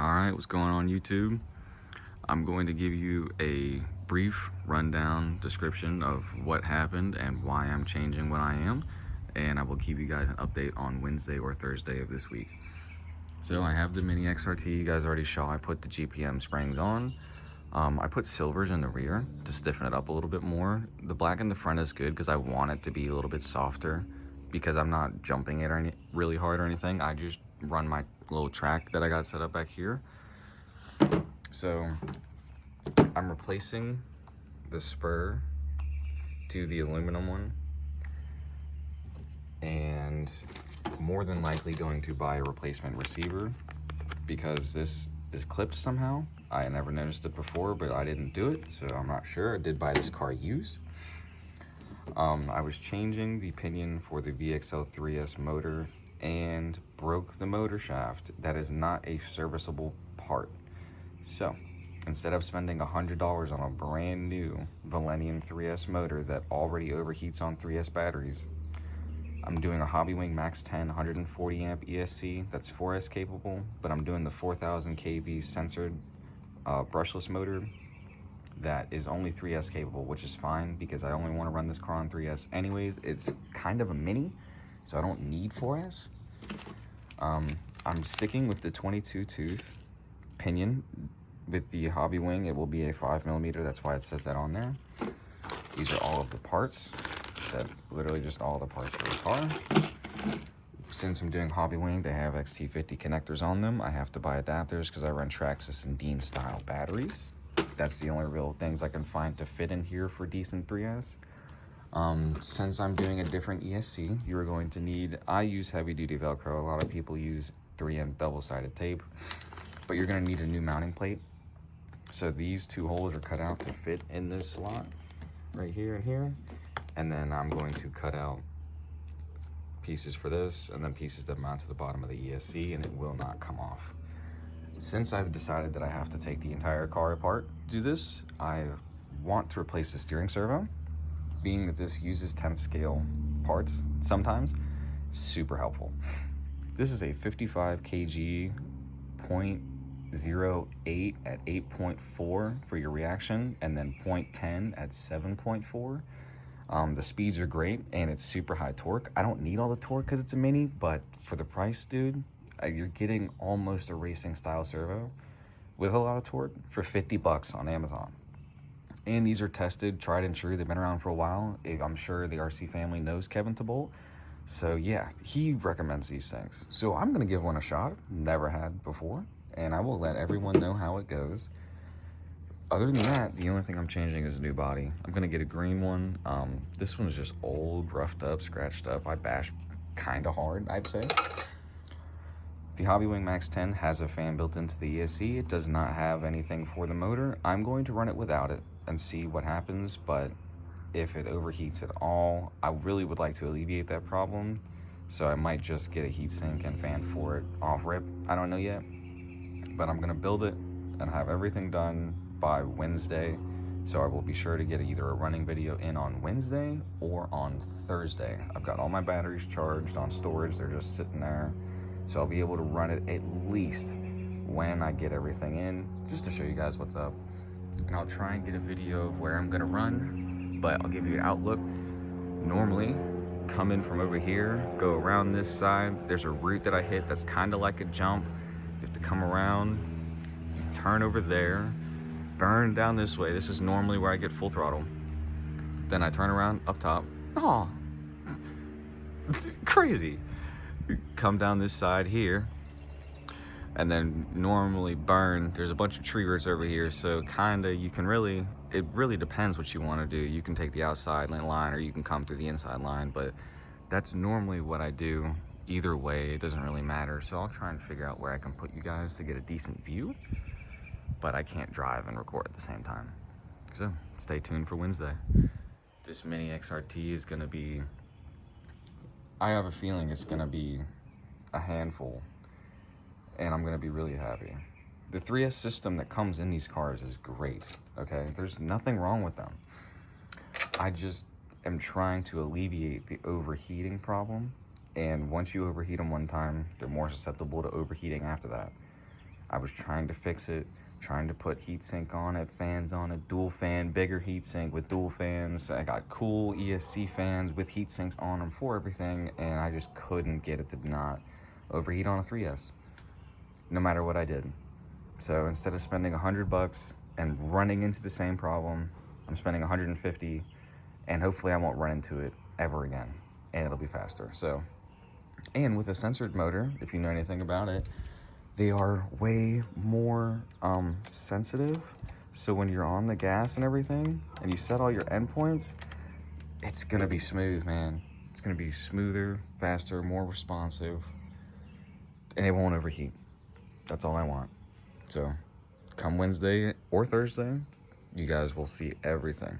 Alright, what's going on YouTube? I'm going to give you a brief rundown description of what happened and why I'm changing what I am, and I will give you guys an update on Wednesday or Thursday of this week. So I have the Mini XRT, you guys already saw I put the GPM springs on. I put silvers in the rear to stiffen it up a little bit more. The black in the front is good because I want it to be a little bit softer, because I'm not jumping it really hard or anything. I just run my little track that I got set up back here. So I'm replacing the spur to the aluminum one, and more than likely going to buy a replacement receiver because this is clipped somehow. I never noticed it before, but I didn't do it, so I'm not sure. I did buy this car used. I was changing the pinion for the VXL 3S motor and broke the motor shaft. That is not a serviceable part. So instead of spending $100 on a brand new Millennium 3S motor that already overheats on 3S batteries, I'm doing a Hobbywing Max 10 140 amp ESC that's 4S capable, but I'm doing the 4000 kV censored brushless motor that is only 3S capable, which is fine because I only want to run this car on 3S anyways. It's kind of a mini, so I don't need 4S. I'm sticking with the 22 tooth pinion. With the Hobbywing, it will be a 5mm, that's why it says that on there. These are all of the parts, literally just all the parts for the car. Since I'm doing Hobbywing, they have XT50 connectors on them. I have to buy adapters because I run Traxxas and Dean style batteries. That's the only real things I can find to fit in here for decent 3S. Since I'm doing a different ESC, you're going to need, I use heavy duty Velcro. A lot of people use 3M double-sided tape, but you're gonna need a new mounting plate. So these two holes are cut out to fit in this slot right here and here. And then I'm going to cut out pieces for this and then pieces that mount to the bottom of the ESC, and it will not come off. Since I've decided that I have to take the entire car apart to do this, I want to replace the steering servo. Being that this uses 10th scale parts sometimes, super helpful. This is a 55 kg 0.08 at 8.4 for your reaction, and then 0.10 at 7.4. The speeds are great, and it's super high torque. I don't need all the torque because it's a mini, but for the price, dude, you're getting almost a racing style servo with a lot of torque for 50 bucks on Amazon. And these are tested, tried and true. They've been around for a while. I'm sure the RC family knows Kevin Tabolt. So yeah, he recommends these things. So I'm gonna give one a shot, never had before, and I will let everyone know how it goes. Other than that, the only thing I'm changing is a new body. I'm gonna get a green one. This one is just old, roughed up, scratched up. I bashed kind of hard, I'd say. The Hobbywing Max 10 has a fan built into the ESC. It does not have anything for the motor. I'm going to run it without it and see what happens, but if it overheats at all, I really would like to alleviate that problem. So I might just get a heatsink and fan for it off rip. I don't know yet, but I'm gonna build it and have everything done by Wednesday. So I will be sure to get either a running video in on Wednesday or on Thursday. I've got all my batteries charged on storage. They're just sitting there. So I'll be able to run it at least when I get everything in, just to show you guys what's up. And I'll try and get a video of where I'm gonna run, but I'll give you an outlook. Normally, come in from over here, go around this side. There's a route that I hit that's kind of like a jump. You have to come around, turn over there, burn down this way. This is normally where I get full throttle. Then I turn around up top. Oh, it's crazy. Come down this side here, and then normally burn. There's a bunch of tree roots over here, so kinda you can really, it really depends what you want to do. You can take the outside line or you can come through the inside line, but that's normally what I do. Either way, it doesn't really matter. So I'll try and figure out where I can put you guys to get a decent view, but I can't drive and record at the same time. So stay tuned for Wednesday. This Mini XRT is gonna be, I have a feeling it's gonna be a handful, and I'm gonna be really happy. The 3S system that comes in these cars is great, okay? There's nothing wrong with them. I just am trying to alleviate the overheating problem, and once you overheat them one time, they're more susceptible to overheating after that. I was trying to fix it, trying to put heatsink on it, fans on it, dual fan, bigger heatsink with dual fans. I got cool ESC fans with heatsinks on them for everything, and I just couldn't get it to not overheat on a 3S, no matter what I did. So instead of spending $100 and running into the same problem, I'm spending 150, and hopefully I won't run into it ever again, and it'll be faster. So, and with a sensored motor, if you know anything about it, they are way more sensitive. So when you're on the gas and everything, and you set all your endpoints, it's gonna be smooth, man. It's gonna be smoother, faster, more responsive, and it won't overheat. That's all I want. So come Wednesday or Thursday, you guys will see everything.